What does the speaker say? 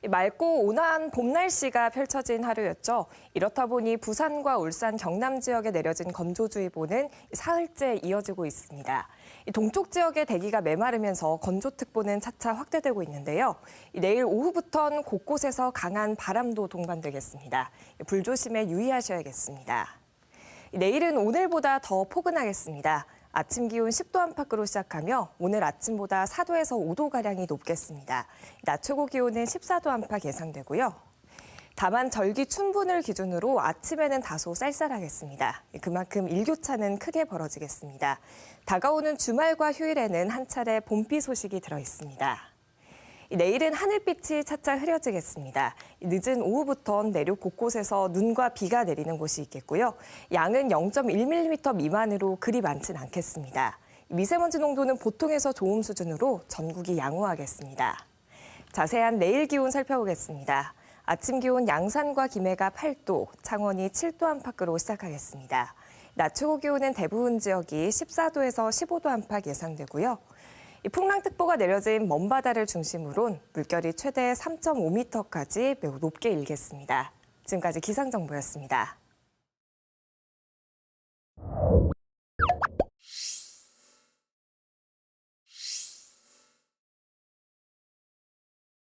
맑고 온화한 봄 날씨가 펼쳐진 하루였죠. 이렇다 보니 부산과 울산, 경남 지역에 내려진 건조주의보는 사흘째 이어지고 있습니다. 동쪽 지역의 대기가 메마르면서 건조특보는 차차 확대되고 있는데요. 내일 오후부터는 곳곳에서 강한 바람도 동반되겠습니다. 불조심에 유의하셔야겠습니다. 내일은 오늘보다 더 포근하겠습니다. 아침 기온 10도 안팎으로 시작하며 오늘 아침보다 4도에서 5도가량이 높겠습니다. 낮 최고 기온은 14도 안팎 예상되고요. 다만 절기 춘분을 기준으로 아침에는 다소 쌀쌀하겠습니다. 그만큼 일교차는 크게 벌어지겠습니다. 다가오는 주말과 휴일에는 한 차례 봄비 소식이 들어있습니다. 내일은 하늘빛이 차차 흐려지겠습니다. 늦은 오후부터는 내륙 곳곳에서 눈과 비가 내리는 곳이 있겠고요. 양은 0.1mm 미만으로 그리 많진 않겠습니다. 미세먼지 농도는 보통에서 좋음 수준으로 전국이 양호하겠습니다. 자세한 내일 기온 살펴보겠습니다. 아침 기온 양산과 김해가 8도, 창원이 7도 안팎으로 시작하겠습니다. 낮 최고 기온은 대부분 지역이 14도에서 15도 안팎 예상되고요. 풍랑특보가 내려진 먼바다를 중심으론 물결이 최대 3.5m까지 매우 높게 일겠습니다. 지금까지 기상정보였습니다.